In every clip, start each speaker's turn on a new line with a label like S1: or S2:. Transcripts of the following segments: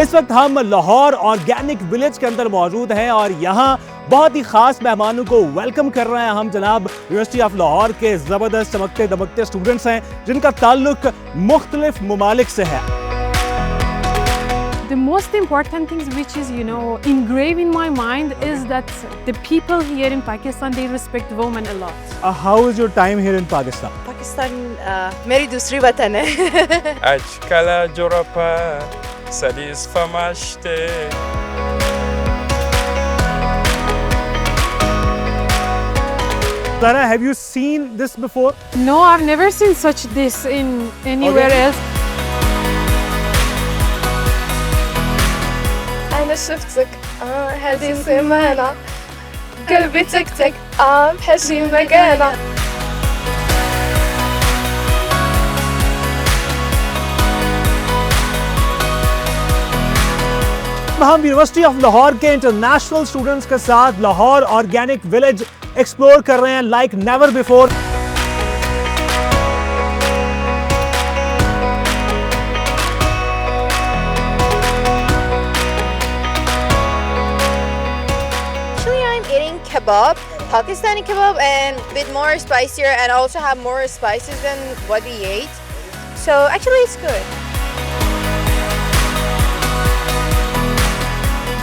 S1: इस वक्त हम लाहौर ऑर्गेनिक विलेज के अंदर मौजूद हैं और यहाँ बहुत ही खास मेहमानों को वेलकम कर रहे हैं हम जनाब यूनिवर्सिटी ऑफ लाहौर के ज़बरदस्त चमकते दमकते स्टूडेंट्स हैं जिनका ताल्लुक मुख्तलिफ ममालिक से है।
S2: The most important things which is, engraved in my mind is that the people here in Pakistan, they respect women a lot.
S1: How is your time here in Pakistan?
S3: Pakistan मेरी दूसरी वतन है।
S4: Achkala jorapa sadis famashte.
S1: Zahra, have you seen this before?
S2: No, I've never seen such this in anywhere else.
S5: أنا شفتك هذه السمانة قلبي تكتك بحجي مكانة.
S1: हम university of Lahore के international students के साथ Lahore organic village explore कर रहे हैं like never before.
S3: Kebab, Pakistani kebab, and a bit more spicier, and also have more spices than what we ate. So actually, it's good.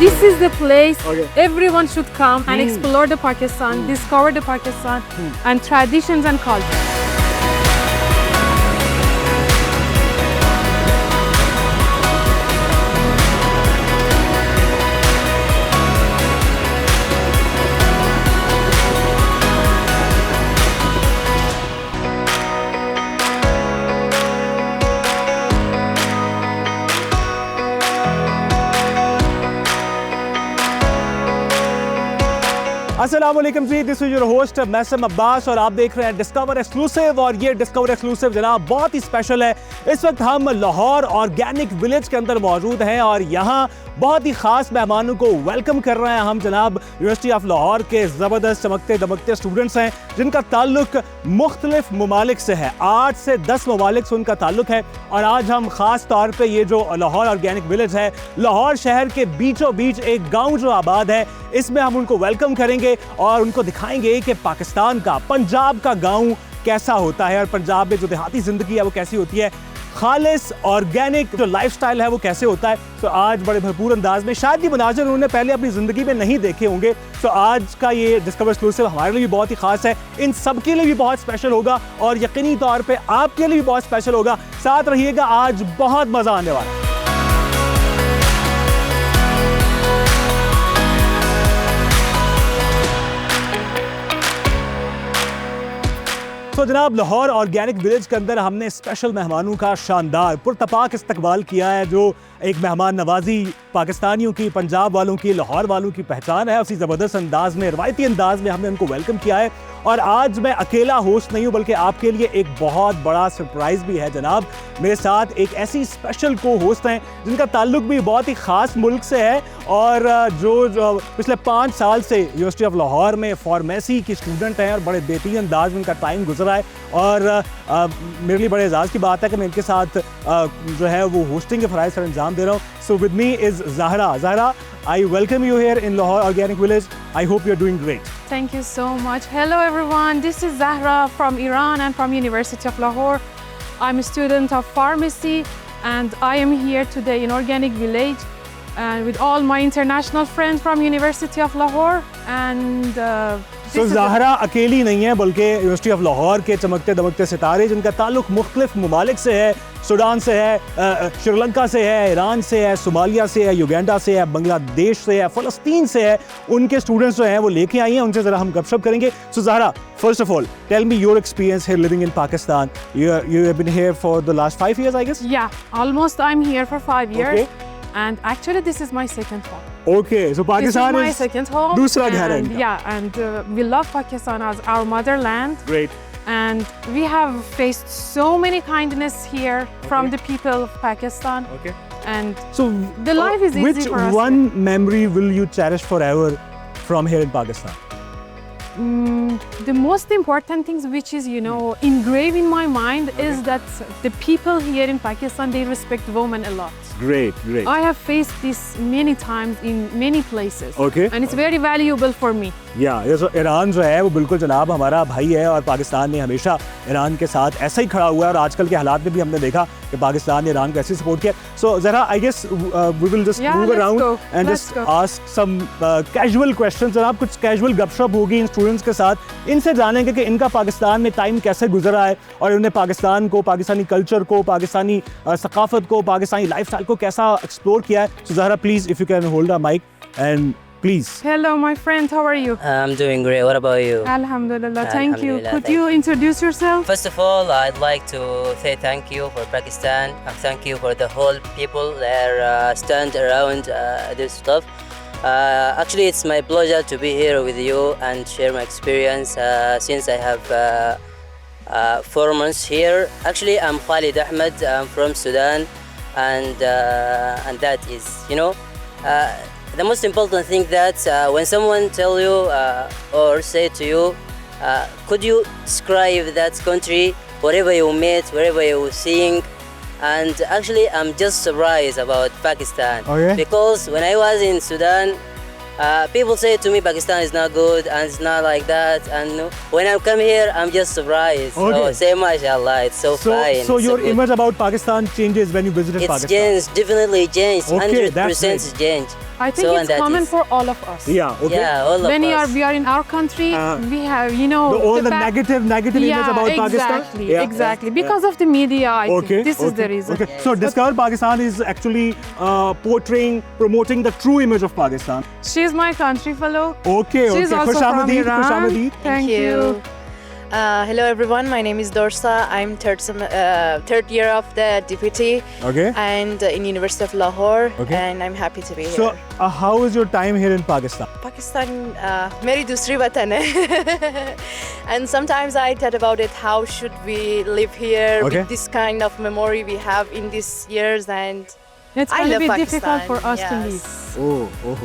S2: This is the place everyone should come and explore the Pakistan, discover the Pakistan and traditions and culture.
S1: अस्सलामुअलैकुम जी, this is your host मैसम अब्बास और आप देख रहे हैं discover exclusive. और ये discover exclusive जनाब बहुत ही स्पेशल है। इस वक्त हम लाहौर ऑर्गेनिक विलेज के अंदर मौजूद हैं और यहाँ बहुत ही खास मेहमानों को वेलकम कर रहे हैं हम जनाब यूनिवर्सिटी ऑफ लाहौर के ज़बरदस्त चमकते दमकते स्टूडेंट्स हैं जिनका ताल्लुक मुख्तलिफ ममालिक से है। 8 से 10 ममालिक से उनका ताल्लुक है। और आज हम ख़ास तौर पे ये जो लाहौर ऑर्गेनिक विलेज है, लाहौर शहर के बीचों बीच एक गाँव जो आबाद है, इसमें हम उनको वेलकम करेंगे और उनको दिखाएंगे कि पाकिस्तान का, पंजाब का गाँव कैसा होता है और पंजाब में जो देहाती ज़िंदगी है वो कैसी होती है, खालिस ऑर्गेनिक जो लाइफस्टाइल है वो कैसे होता है। तो आज बड़े भरपूर अंदाज में, शायद ये मनाज़र उन्होंने पहले अपनी ज़िंदगी में नहीं देखे होंगे। तो आज का ये डिस्कवर एक्सक्लूसिव हमारे लिए भी बहुत ही ख़ास है, इन सब के लिए भी बहुत स्पेशल होगा और यकीनी तौर पे आपके लिए भी बहुत स्पेशल होगा। साथ रहिएगा, आज बहुत मज़ा आने वाला है। तो जनाब लाहौर ऑर्गेनिक विलेज के अंदर हमने स्पेशल मेहमानों का शानदार पुरतपाक इस्तकबाल किया है। जो एक मेहमान नवाजी पाकिस्तानियों की, पंजाब वालों की, लाहौर वालों की पहचान है, उसी ज़बरदस्त अंदाज में, रवायती अंदाज में हमने उनको वेलकम किया है। और आज मैं अकेला होस्ट नहीं हूँ बल्कि आपके लिए एक बहुत बड़ा सरप्राइज़ भी है जनाब। मेरे साथ एक ऐसी स्पेशल को होस्ट हैं जिनका ताल्लुक भी बहुत ही ख़ास मुल्क से है और जो पिछले 5 साल से यूनिवर्सिटी ऑफ लाहौर में फार्मेसी की स्टूडेंट हैं और बड़े बेहतरीन अंदाज में उनका टाइम गुजरा है। और मेरे लिए बड़े एजाज़ की बात है कि मैं इनके साथ जो है वो होस्टिंग के फ़राइज़ सर अंजाम दे रहा हूँ। So with me is Zahra. Zahra, I welcome you here in Lahore Organic Village. I hope you're doing great.
S2: Thank you so much. Hello everyone, this is Zahra from Iran and from University of Lahore. I'm a student of pharmacy and I am here today in Organic Village and with all my international friends from University of Lahore and
S1: So Zahra अकेली नहीं है बल्कि university of Lahore के चमकते दमकते सितारे जिनका ताल्लुक मुख्तलिफ ममालिक से है, सूडान से है, श्रीलंका से है, ईरान से है, सोमालिया से है, युगांडा से है, बांग्लादेश से है, फ़लस्तीन से है, उनके स्टूडेंट्स जो हैं वो लेके आई हैं, उनसे ज़रा हम गपशप करेंगे। So Zahra, first of all tell me your experience here living in Pakistan. You have been here for the last 5 years, I guess?
S2: Yeah, almost I'm here for 5 years.
S1: Okay.
S2: And actually this is my second home.
S1: Okay, so Pakistan
S2: this is my second home.
S1: दूसरा घर है
S2: and
S1: इनका।
S2: yeah, and we love Pakistan as our motherland.
S1: Great.
S2: And we have faced so many kindness here from the people of Pakistan.
S1: Okay.
S2: And
S1: So
S2: the life is easy
S1: which
S2: for us.
S1: one memory will you cherish forever from here in Pakistan?
S2: The most important things which is, you know, engraved in my mind is that the people here in Pakistan, they respect women a lot.
S1: Great, great.
S2: I have faced this many times in many places.
S1: Okay.
S2: And it's very valuable for me.
S1: या Iran जो है वो बिल्कुल जनाब हमारा भाई है और पाकिस्तान ने हमेशा ईरान के साथ ऐसा ही खड़ा हुआ है और आजकल के हालात में भी हमने देखा कि पाकिस्तान ने ईरान को ऐसे सपोर्ट किया. सो ज़रा I guess we will just move
S2: let's
S1: around
S2: go.
S1: And
S2: Let's
S1: just
S2: go.
S1: Ask some casual questions. जनाब कुछ कैजुअल गपशप होगी इन स्टूडेंट्स के साथ, इनसे जानेंगे कि इनका पाकिस्तान में टाइम कैसे गुजरा है और उन्हें पाकिस्तान को, पाकिस्तानी कल्चर को, पाकिस्तानी सकाफत को, पाकिस्तानी लाइफस्टाइल को कैसा एक्सप्लोर किया है. सो ज़रा please if you can hold a mic and please.
S2: Hello, my friend. How are you?
S6: I'm doing great. What about you?
S2: Alhamdulillah. Thank you.
S6: Alhamdulillah,
S2: Could
S6: thank
S2: you introduce yourself?
S6: First of all, I'd like to say thank you for Pakistan and thank you for the whole people that stand around this stuff. Actually, it's my pleasure to be here with you and share my experience since I have 4 months here. Actually, I'm Khalid Ahmed. I'm from Sudan, and that is, you know, the most important thing that when someone tell you or say to you, could you describe that country, wherever you met, wherever you seeing, and actually I'm just surprised about Pakistan.
S1: Okay.
S6: Because when I was in Sudan, people say to me Pakistan is not good and it's not like that, and when I come here I'm just surprised.
S1: Okay.
S6: Oh, say mashallah, it's so fine.
S1: So
S6: it's
S1: your
S6: so good.
S1: image about Pakistan changes when you visited
S6: It's
S1: Pakistan.
S6: changed, definitely changed,
S1: Okay, that's
S6: 100%
S1: right.
S6: changed.
S2: I think
S6: So,
S2: it's
S6: and that
S2: common
S6: is-
S2: for all of us.
S1: Yeah, okay.
S6: Yeah, all of
S2: When
S6: us.
S2: we are in our country, we have, you know,
S1: All the
S2: back-
S1: negative image about Pakistan.
S2: Exactly,
S1: Yeah.
S2: exactly. Because of the media, I
S1: Okay.
S2: think this is the
S1: okay,
S2: reason.
S1: Okay. So Discover Pakistan is actually promoting the true image of Pakistan.
S2: She's my country fellow.
S1: Okay,
S2: She's
S1: okay.
S2: also from
S1: Khushamadid,
S2: Iran.
S1: Khushamadid.
S2: Thank you.
S7: Hello everyone, my name is Dorsa. I'm third year of the deputy
S1: Okay.
S7: and in University of Lahore,
S1: Okay.
S7: and I'm happy to be here.
S1: So how is your time here in Pakistan?
S7: Pakistan, meri dusri watan hai. And sometimes I thought about it, how should we live here
S1: Okay.
S7: with this kind of memory we have in these years, and
S2: It's
S7: I
S2: going to
S7: love
S2: be
S7: Pakistan.
S2: difficult for us to
S7: Yes.
S2: leave.
S1: Oh.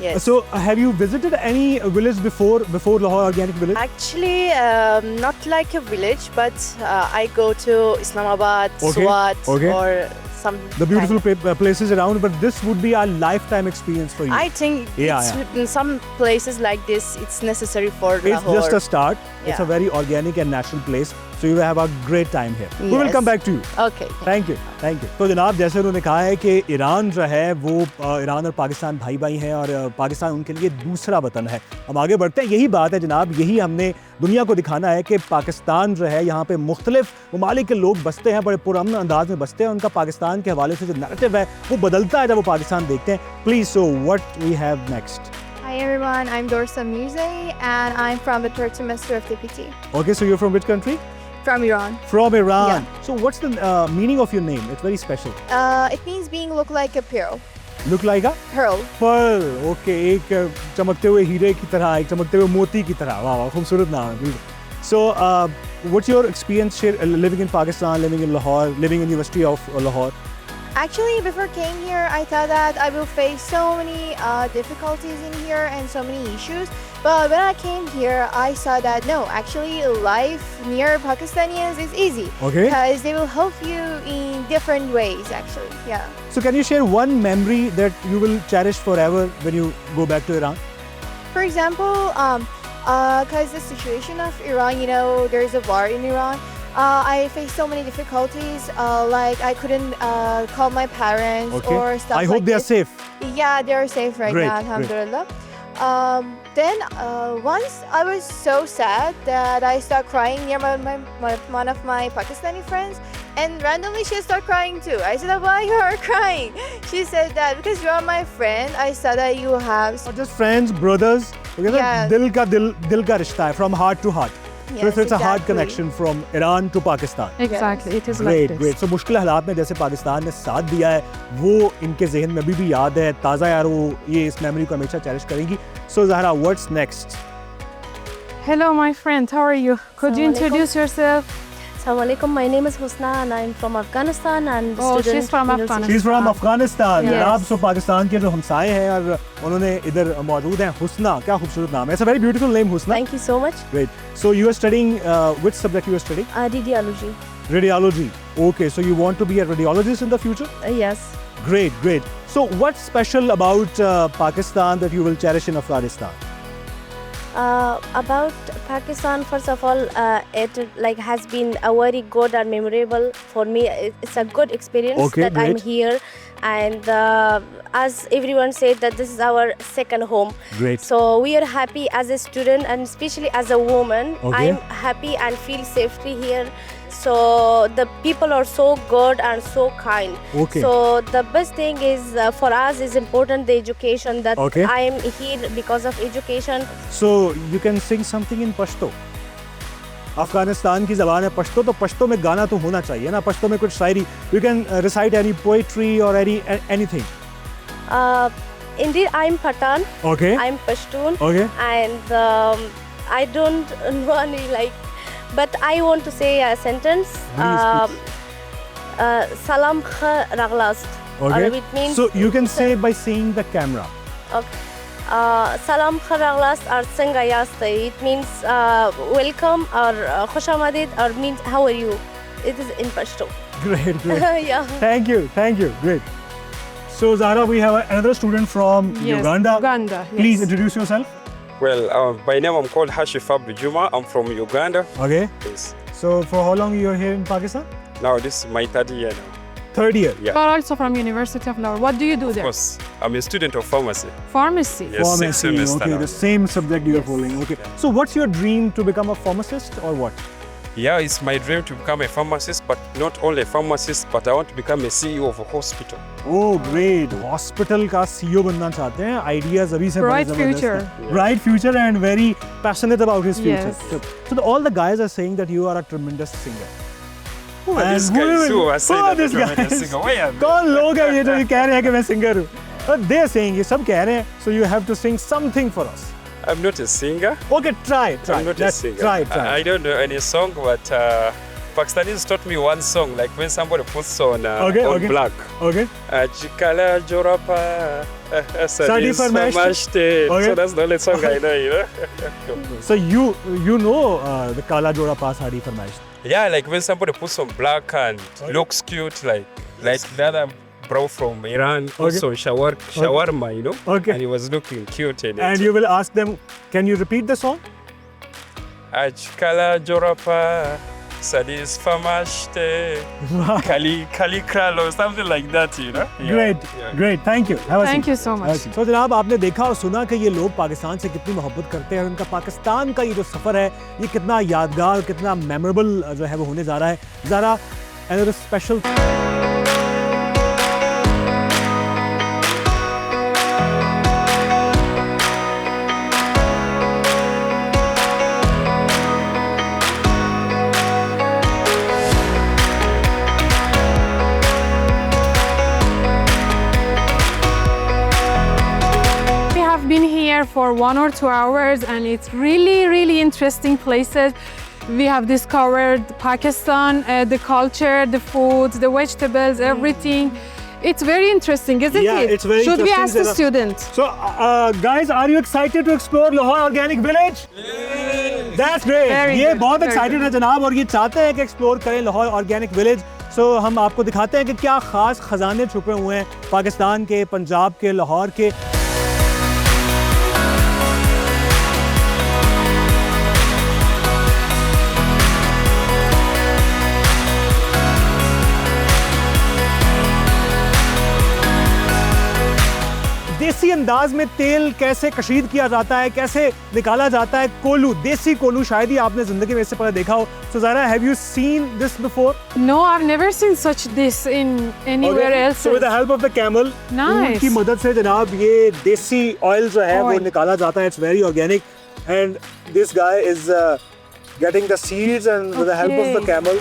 S7: Yes.
S1: So have you visited any village before Lahore Organic Village?
S7: Actually, not like a village, but I go to Islamabad,
S1: Okay,
S7: Swat,
S1: okay.
S7: or some
S1: The beautiful places around, but this would be a lifetime experience for you.
S7: I think
S1: Yeah,
S7: in some places like this, it's necessary for
S1: It's
S7: Lahore.
S1: just a start. It's a
S7: Yeah.
S1: very organic and natural place. So you will have a great time here. We will
S7: Yes.
S1: come back to you.
S7: Okay.
S1: Thank you. तो जनाब जैसे उन्होंने कहा है कि Iran जो है वो ईरान और पाकिस्तान भाई भाई हैं और पाकिस्तान उनके लिए दूसरा वतन है. हम आगे बढ़ते हैं. यही बात है जनाब, यही हमने दुनिया को दिखाना है कि पाकिस्तान जो है यहाँ पे मुख्तलिफ ममालिक के लोग बसते हैं, बड़े पुरअमन अंदाज में बसते हैं. उनका पाकिस्तान के हवाले से जो नैरेटिव है वो बदलता है जब वो पाकिस्तान देखते हैं. Please so what we have next.
S5: Hi everyone, I'm Dorsa Mirza and I'm from the third semester of DPT
S1: Okay, so you're from which country?
S5: from Iran.
S1: From Iran. So what's the meaning of your name? It's very special.
S5: It means being look like a pearl.
S1: Look like a
S5: Pearl.
S1: pearl. Okay, एक चमकते हुए हीरे की तरह, एक चमकते हुए मोती की तरह. वाह, खूबसूरत नाम है. So, what's your experience here living in Pakistan, living in Lahore, living in University of Lahore?
S5: Actually, before came here, I thought that I will face so many difficulties in here and so many issues. But when I came here, I saw that no, actually life near Pakistanians is easy.
S1: Okay.
S5: Because they will help you in different ways actually. Yeah.
S1: So, can you share one memory that you will cherish forever when you go back to Iran?
S5: For example, because the situation of Iran, you know, there's a war in Iran. I faced so many difficulties, like I couldn't call my parents
S1: Okay.
S5: or stuff
S1: I
S5: like
S1: hope they are
S5: this.
S1: safe.
S5: Yeah, they are safe right
S1: Great,
S5: now,
S1: great.
S5: alhamdulillah. Then once I was so sad that I started crying near one of my Pakistani friends, and randomly she started crying too. I said, why you are crying? She said that because you are my friend, I saw that you have.
S1: Not just friends, brothers. Okay,
S5: Yeah.
S1: दिल का रिश्ता है, from heart to heart.
S5: Yes,
S1: So it's a heart
S5: exactly.
S1: connection from Iran to Pakistan.
S2: Exactly, it is like
S1: Great,
S2: this.
S1: great. So मुश्किल हालात में जैसे पाकिस्तान ने साथ दिया है, वो इनके जहन में अभी भी याद है, ताज़ा यार वो ये इस मेमोरी को हमेशा चेरिश करेंगी. So Zahra, what's next?
S2: Hello, my friend. How are you? Could you
S5: Assalamu alaikum.
S2: introduce yourself?
S8: Assalamualaikum. My name is Husna and I'm from Afghanistan and
S2: Oh,
S8: student
S2: she's from
S8: University.
S2: Afghanistan.
S1: She's from Afghanistan.
S2: Yes.
S1: जनाब सो पाकिस्तान के जो हमसाए हैं और उन्होंने इधर मौजूद हैं हुस्ना क्या खूबसूरत नाम है. It's a very beautiful name Husna.
S8: Thank you so much.
S1: Great. So you are studying which subject you are studying?
S8: Radiology.
S1: Radiology. Okay, so you want to be a radiologist in the future?
S8: Yes.
S1: Great, great. So what's special about Pakistan that you will cherish in Afghanistan?
S8: About Pakistan, first of all, it like has been a very good and memorable for me. It's a good experience
S1: Okay,
S8: that I'm
S1: great.
S8: here, and as everyone said, that this is our second home.
S1: Great.
S8: So we are happy as a student and especially as a woman.
S1: Okay.
S8: I'm happy and feel safety here. So the people are so good and so kind.
S1: Okay.
S8: So the best thing is for us is important the education that
S1: Okay.
S8: I am here because of education.
S1: So you can sing something in Pashto. Afghanistan की ज़बान है पश्तो तो पश्तो में गाना तो होना चाहिए ना. पश्तो में कुछ शायरी. You can recite any poetry or anything.
S8: Indeed, I'm Pathan.
S1: Okay.
S8: I'm Pashtun.
S1: Okay.
S8: And I don't know any like, but I want to say a sentence. Salam kha raglast.
S1: Okay.
S8: It means
S1: So you can say by seeing the camera.
S8: okay. Salam kha raglast or singayast. It means welcome or khushamadid or means how are you. It is in Pashto.
S1: Great, great.
S8: Yeah.
S1: Thank you, great. So Zahra, we have another student from
S2: Yes,
S1: Uganda.
S2: Uganda,
S1: Please
S2: yes.
S1: introduce yourself.
S4: Well, by name I'm called Hashif Abdu Juma. I'm from Uganda.
S1: Okay.
S4: Yes.
S1: So for how long you are here in Pakistan?
S4: Now this is my third year now.
S1: Third year.
S4: Yeah.
S2: You're also from University of Lahore. What do you do
S4: Of
S2: there?
S4: course, I'm a student of pharmacy.
S2: Pharmacy.
S4: Yes, sixth
S1: Pharmacy.
S4: semester
S1: Okay,
S4: now.
S1: the same subject you are following. Okay. So what's your dream to become a pharmacist or what?
S4: Yeah, it's my dream to become a pharmacist, but not only a pharmacist, but I want to become a CEO of a hospital.
S1: Oh, great. Hospital का CEO बनना चाहते हैं. Ideas अभी से
S2: Bright
S1: बड़े ज़बरदस्त
S2: future.
S1: हैं. Bright future and very passionate about his future.
S2: Yes.
S1: So all the guys are saying that you are a tremendous singer.
S4: Who are these
S1: And who
S4: guys
S1: will-
S4: who are saying
S1: who are
S4: that
S1: these
S4: I'm a
S1: guys?
S4: singer? Why am I?
S1: कौन लोग हैं ये जो ये कह रहे हैं कि मैं सिंगर हूँ? But they are saying ये सब कह रहे हैं. So you have to sing something for us.
S4: I'm not a singer.
S1: Okay, try.
S4: I'm not a
S1: Let's
S4: singer.
S1: try.
S4: I don't know any song, but Pakistanis taught me one song, like when somebody puts on,
S1: Okay,
S4: on
S1: okay.
S4: black.
S1: Okay.
S4: Jikala Jorapa
S1: Sadi Farmashte. Okay.
S4: So that's the only song I know, you know.
S1: So you know the Kala Joda Pa Sadi Farmaish.
S4: Yeah, like when somebody puts on black and looks cute, like the other bro from Iran puts on shawarma, you know.
S1: Okay.
S4: And he was looking cute in it.
S1: And you will ask them, can you repeat the song?
S4: Ajkala Jorapa Sadis Famashte Kali Kralo, something like that, you know. Yeah.
S1: Great,
S4: Yeah.
S1: great. Thank you. Have a
S2: Thank
S1: seat.
S2: you so much.
S1: तो जनाब आपने देखा और सुना कि ये लोग पाकिस्तान से कितनी मोहब्बत करते हैं और उनका पाकिस्तान का ये जो सफ़र है ये कितना यादगार कितना मेमोरेबल जो है वो होने जा रहा है. ज़रा another special
S2: We have been here for 1 or 2 hours and it's really interesting places. We have discovered Pakistan, the culture, the foods, the vegetables, everything. It's very interesting, isn't
S1: Yeah,
S2: it?
S1: it's very
S2: Should we
S1: interesting,
S2: ask the
S1: Zara.
S2: students?
S1: So, guys, are you excited to explore Lahore Organic Village? That's great.
S2: Very
S1: ये
S2: good,
S1: बहुत
S2: very
S1: excited
S2: good.
S1: है जनाब और ये चाहते हैं कि explore करें लाहौर ऑर्गेनिक विलेज. सो हम आपको दिखाते हैं कि क्या खास खजाने छुपे हुए हैं पाकिस्तान के, पंजाब के, लाहौर के. देसी अंदाज में तेल कैसे कशीद किया जाता है, कैसे निकाला जाता है. कोलू, देसी कोलू शायद ही आपने जिंदगी में इससे पहले देखा हो. So Zara, have you seen this before?
S2: No, I've never seen such this in anywhere else.
S1: So with the help of the camel,
S2: Nice.
S1: ऊँट की मदद से जनाब ये देसी ऑयल जो है वो
S2: Oil.
S1: निकाला जाता है. It's very organic and this guy is getting the seeds and with the help of the
S2: Okay.
S1: camel.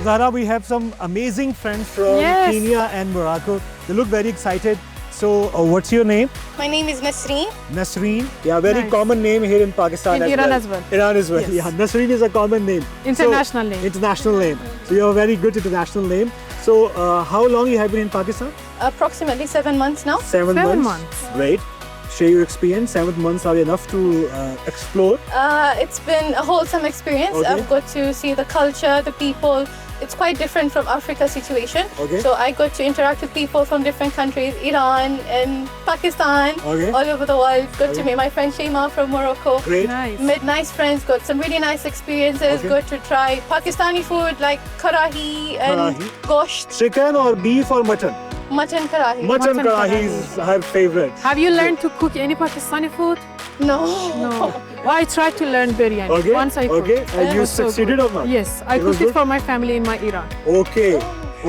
S1: Zahra, we have some amazing friends from
S2: Yes.
S1: Kenya and Morocco. They look very excited. So, what's your name?
S3: My name is Nasreen.
S1: Nasreen. Yeah, very
S2: Nice.
S1: common name here in Pakistan
S2: In
S1: as
S2: Iran
S1: well.
S2: as well.
S1: Iran as well.
S2: Yes.
S1: Yeah, Nasreen is a common name.
S2: International name.
S1: International name. So you have a very good international name. So how long you have been in Pakistan?
S7: Approximately 7 months now.
S1: 7
S2: 7
S1: months.
S2: months.
S1: Great. Share your experience. 7 months are enough to explore.
S7: It's been a wholesome experience.
S1: Okay.
S7: I've got to see the culture, the people. It's quite different from Africa's situation.
S1: Okay.
S7: So I got to interact with people from different countries, Iran and Pakistan,
S1: Okay.
S7: all over the world. Got to meet my friend Shema from Morocco.
S1: Great.
S2: Nice.
S7: Met nice friends, got some really nice experiences.
S1: Okay.
S7: Got to try Pakistani food like karahi and
S1: Karahi.
S7: gosht,
S1: Chicken or beef or mutton?
S7: mutton karahi.
S1: Mutton
S2: Mutton
S1: karahi
S2: karahi.
S1: is her favorite.
S2: Have you learned to cook any Pakistani food?
S7: No.
S2: No. Well, I tried to learn biryani
S1: Okay.
S2: once I cooked.
S1: Okay. And
S2: It
S1: you
S2: was so
S1: succeeded
S2: good.
S1: or not?
S2: Yes, I
S1: It was
S2: cooked it
S1: good?
S2: for my family in my Iran.
S1: Okay.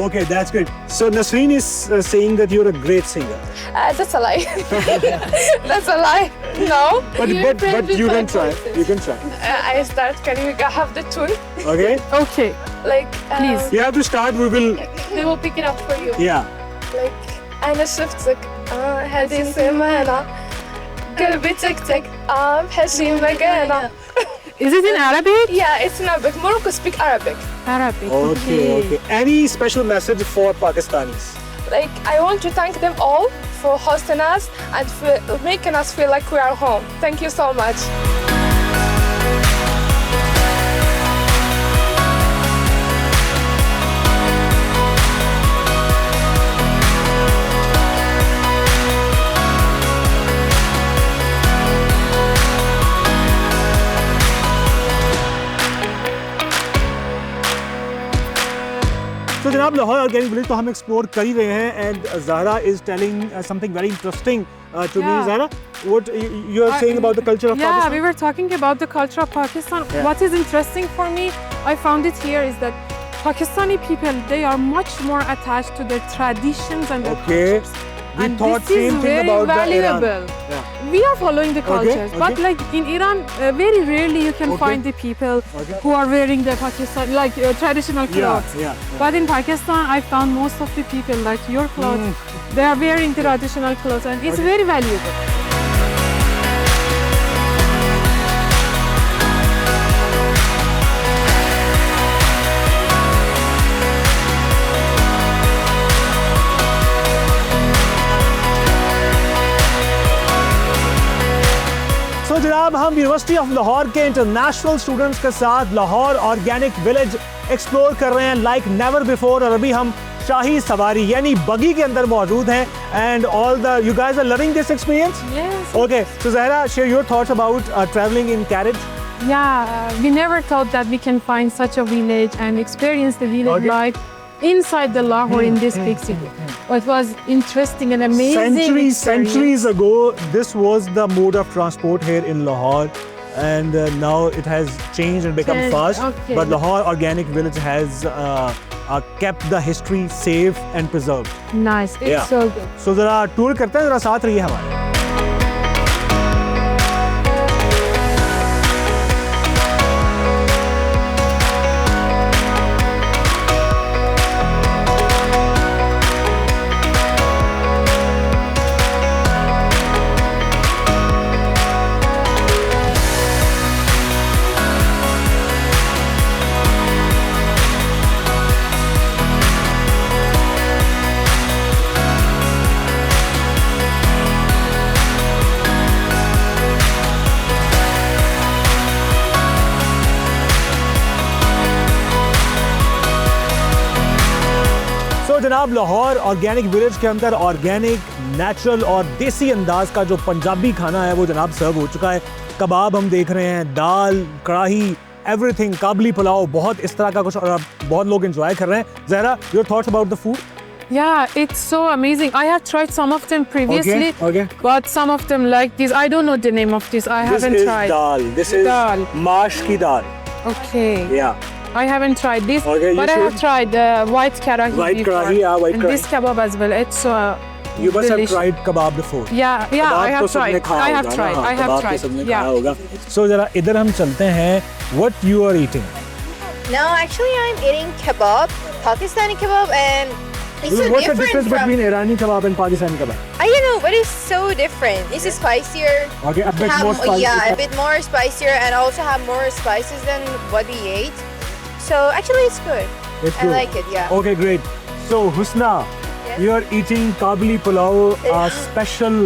S1: Okay, that's good. So Nasreen is saying that you're a great singer.
S7: That's a lie. That's a lie. No.
S1: But you can try. You can try.
S7: I start carrying. I have the tool.
S1: Okay.
S2: Okay,
S7: Like,
S2: Please.
S1: You have to start. We will.
S7: They will pick it up for you.
S1: Yeah.
S7: Like, أنا شفتك هذه السمانة قلبي تك تك بحشي مكانة.
S2: is it in Arabic?
S7: Yeah, it's in Arabic. Morocco speak Arabic.
S2: Arabic.
S1: Okay. Any special message for Pakistanis?
S7: Like, I want to thank them all for hosting us and for making us feel like we are home. Thank you so much.
S1: So जनाब Lahore organic village तो हम explore कर ही रहे हैं and Zahra is telling something very interesting to me.
S2: Yeah.
S1: Zahra, what you are saying about the culture of
S2: Yeah,
S1: Pakistan?
S2: we were talking about the culture of Pakistan.
S1: Yeah.
S2: What is interesting for me, I found it here, is that Pakistani people, they are much more attached to their traditions and their
S1: Okay.
S2: cultures.
S1: We
S2: And
S1: thought
S2: this is
S1: same thing
S2: very
S1: about the Iran.
S2: valuable.
S1: Yeah.
S2: We are following the cultures, but
S1: okay.
S2: like in Iran, very rarely you can
S1: Okay.
S2: find the people
S1: Okay.
S2: who are wearing the Pakistan traditional clothes.
S1: Yeah.
S2: But in Pakistan, I found most of the people like your clothes, they are wearing the traditional clothes, and it's very valuable.
S1: So जनाब हम university of Lahore के international students के साथ Lahore organic village explore कर रहे हैं like never before और अभी हम शाही सवारी यानी बगी के अंदर मौजूद हैं and all the you guys are loving this experience
S2: Yes.
S1: Okay so Zahra share your thoughts about travelling in carriage
S2: Yeah, we never thought that we can find such a village and experience the village
S1: Okay.
S2: life inside the Lahore in this big city. It was interesting and amazing. experience.
S1: centuries ago this was the mode of transport here in Lahore and now it has changed and become
S2: Changed,
S1: fast
S2: okay.
S1: but Lahore Organic Village has kept the history safe and preserved.
S2: Nice. It's
S1: Yeah.
S2: so good.
S1: So जरा tour करते हैं जरा साथ रहिए हमारे तो जनाब Lahore organic village के अंदर ऑर्गेनिक नेचुरल और देसी अंदाज का जो पंजाबी खाना है वो जनाब सर्व हो चुका है कबाब हम देख रहे हैं दाल कढ़ाई एवरीथिंग काबली पुलाव बहुत इस तरह का कुछ और बहुत लोग एंजॉय कर रहे हैं Zahra your thoughts about the food
S2: Yeah, it's so amazing. I have tried some of them previously,
S1: okay.
S2: but some of them like this. I don't know the name of this. I haven't tried.
S1: Dal this is
S2: Dal.
S1: माश की दाल
S2: Okay.
S1: या
S2: I haven't tried this,
S1: Okay, you
S2: but I have
S1: should.
S2: tried white karahi
S1: White
S2: before.
S1: karahi, yeah, white
S2: and this kebab as well. It's
S1: You must have
S2: delicious.
S1: tried kebab before.
S2: Yeah,
S1: kebab
S2: I
S1: तो
S2: have
S1: सबने
S2: tried.
S1: खाया
S2: I have
S1: होगा
S2: tried.
S1: ना?
S2: I have
S1: कबाब तो
S2: tried.
S1: सबने
S2: Yeah.
S1: खाया होगा So जरा इधर हम चलते हैं what you are eating
S3: No, actually, I'm eating kebab, Pakistani kebab, and it's so
S1: What's the
S3: different
S1: difference
S3: from.
S1: between Irani kebab and Pakistani kebab?
S3: I don't know, but it's so different. This is spicier.
S1: Okay, a bit
S3: Have-
S1: more spicy.
S3: Yeah, a bit more spicier, and also have more spices than what we ate. So actually, it's good.
S1: It's
S3: I
S1: good.
S3: like it. Yeah.
S1: Okay, great. So, Husna,
S3: Yes.
S1: you're eating Kabuli pulao, a special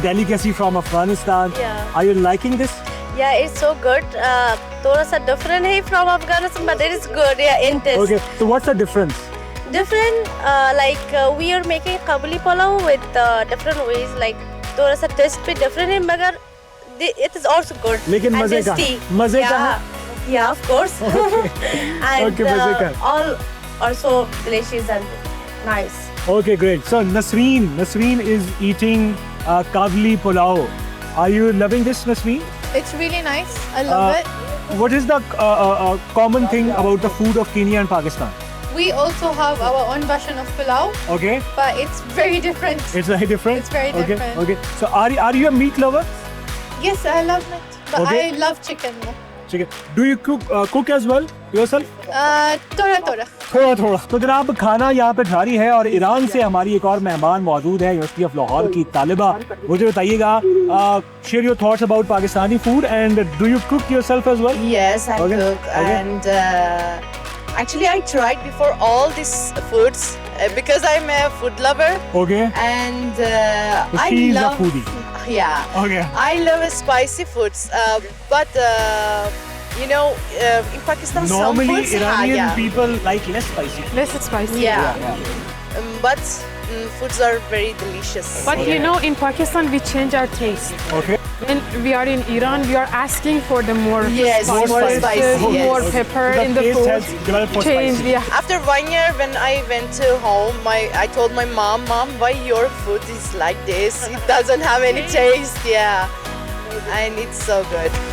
S1: delicacy from Afghanistan.
S8: Yeah.
S1: Are you liking this?
S8: Yeah, it's so good. थोड़ा सा different है from Afghanistan, but it is good. Yeah, in taste.
S1: Okay, so what's the difference?
S8: Different, we are making kabuli pulao with different ways. Like थोड़ा सा taste भी different है, मगर it is also good.
S1: लेकिन
S8: and
S1: मजे का
S8: tasty.
S1: मजे का
S8: Yeah, yeah, of course. and
S1: Okay, मजे का।
S8: all also delicious and nice.
S1: Okay, great. So Nasreen is eating Kabuli pulao. Are you loving this, Nasreen?
S5: It's really nice. I love it.
S1: What is the common thing about the food of Kenya and Pakistan?
S5: We also have our own version of pilau,
S1: Okay,
S5: but it's very different.
S1: it's very different.
S5: It's very
S1: Okay,
S5: different.
S1: okay. So are you a meat lover?
S5: Yes, I love it, but
S1: Okay.
S5: I love chicken.
S1: Chicken. Do you cook as well yourself?
S5: Tora.
S1: थोड़ा थोड़ा। तो जनाब खाना यहाँ पे जारी है और ईरान से हमारी एक और मेहमान मौजूद है यूनिवर्सिटी ऑफ लाहौर की तालिबा। मुझे बताइएगा, share your thoughts about Pakistani food and do you cook yourself as well?
S7: Yes, I
S1: Okay,
S7: cook.
S1: okay.
S7: And actually, I tried before all these foods because I'm a food lover.
S1: Okay,
S7: And I
S1: she is a
S7: love.
S1: foodie.
S7: Yeah.
S1: Okay.
S7: I love spicy foods. But you know, in Pakistan, some
S1: Normally
S7: foods,
S1: Iranian
S7: yeah.
S1: people like less spicy.
S2: Less spicy.
S7: Yeah. But foods are very delicious.
S2: But you know, in Pakistan, we change our taste.
S1: Okay.
S2: When we are in Iran, we are asking for the more
S7: Yes, more
S2: spices,
S7: spicy, yes.
S2: more pepper
S1: The
S2: in the
S1: taste
S2: food.
S1: has developed for
S2: Change,
S1: spicy.
S2: yeah.
S7: After 1 year, when I went to home, I told my mom, why your food is like this? It doesn't have any taste, yeah. And it's so good.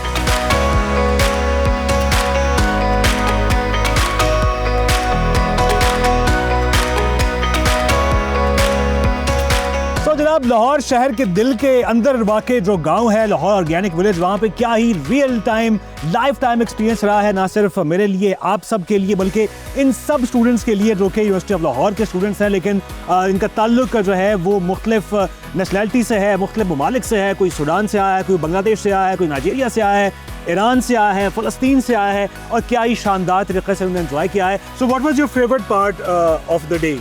S1: तो जनाब लाहौर शहर के दिल के अंदर वाक़ जो गांव है लाहौर ऑर्गेनिक विलेज, वहाँ पे क्या ही real time life time experience रहा है, ना सिर्फ मेरे लिए आप सब के लिए बल्कि इन सब स्टूडेंट्स के लिए जो कि यूनिवर्सिटी ऑफ लाहौर के स्टूडेंट्स हैं, लेकिन इनका ताल्लुक जो है वो मुख्तलिफ नेशनैलिटी से है, मुख्तलिफ ममालिक से है। कोई सूडान से आया है, कोई बांग्लादेश से आया है, कोई नाइजीरिया से आया है, ईरान से आया है, फ़लस्तीन से आया है, और क्या ही शानदार तरीके से उन्होंने एंजॉय किया है। So what was your favourite part of the day?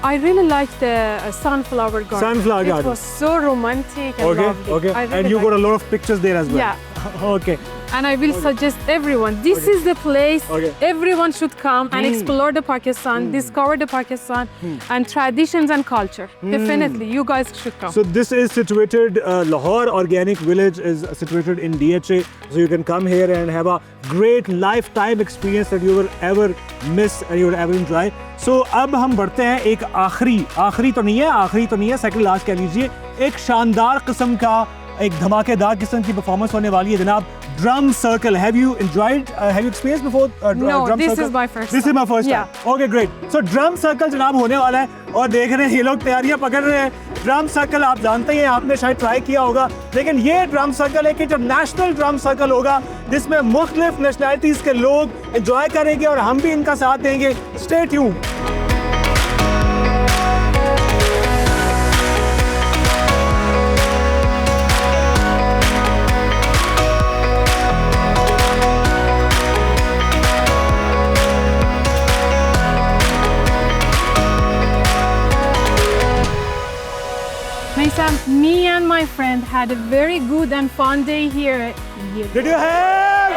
S2: I really liked the sunflower garden.
S1: Sunflower garden.
S2: It was so romantic and
S1: Okay,
S2: lovely.
S1: okay.
S2: I really
S1: And you got a
S2: liked
S1: lot of pictures there as well.
S2: Yeah.
S1: Okay.
S2: And I will suggest everyone, this is the place
S1: Okay.
S2: everyone should come and explore the Pakistan, discover the Pakistan and traditions and culture. Definitely, you guys should come.
S1: So this is situated, Lahore Organic Village is situated in DHA. So you can come here and have a great lifetime experience that you will ever miss and you will ever enjoy. So अब हम बढ़ते हैं एक आखिरी तो नहीं है, second last कह लीजिए, एक शानदार किस्म का, एक धमाकेदार किस्म की परफॉर्मेंस होने वाली है जनाब। Drum circle, have you experienced before
S2: No,
S1: drum
S2: this
S1: circle?
S2: is my first
S1: This is
S2: time.
S1: my first time.
S2: Yeah.
S1: Okay, great. So drum circle जनाब होने वाला है और देख रहे हैं ये लोग तैयारियां पकड़ रहे हैं। ड्रम सर्कल आप जानते हैं, आपने शायद ट्राई किया होगा, लेकिन ये ड्रम सर्कल एक इंटरनेशनल ड्रम सर्कल होगा जिसमें मुख्तलिफ नेशनैलिटीज के लोग एंजॉय करेंगे और हम भी इनका साथ देंगे। Stay tuned.
S2: Maisam, me and my friend had a very good and fun day here.
S1: Did you have?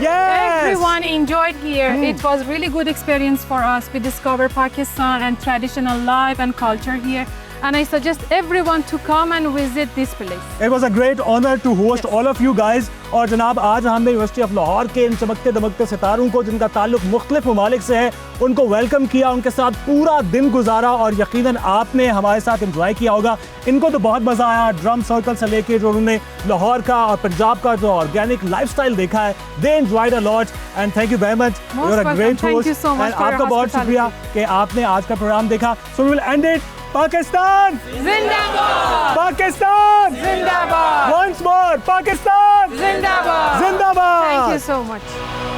S1: Yes!
S2: Everyone enjoyed here. It was really good experience for us. We discovered Pakistan and traditional life and culture here. And I suggest everyone to come and visit this place.
S1: It was a great honor to host all of you guys. और जनाब आज हमने university of Lahore के इन चमकते दमकते सितारों को जिनका ताल्लुक मुख्तलिफ ममालिक से है, उनको वेलकम किया, उनके साथ पूरा दिन गुजारा और यकीनन आपने हमारे साथ एंजॉय किया होगा। इनको तो बहुत मज़ा आया। ड्रम सर्कल से लेके जो उन्होंने लाहौर का और पंजाब का जो ऑर्गेनिक लाइफस्टाइल देखा है, they enjoyed a lot and thank you very much. You are a great
S2: Thank you
S1: host
S2: so much
S1: and
S2: for your
S1: आपका बहुत
S2: hospitality.
S1: शुक्रिया कि आपने आज का प्रोग्राम देखा। So we will end it. Pakistan!
S2: Zindabad!
S1: Pakistan!
S2: Zindabad!
S1: Once more, Pakistan!
S2: Zindabad!
S1: Zindabad!
S2: Thank you so much.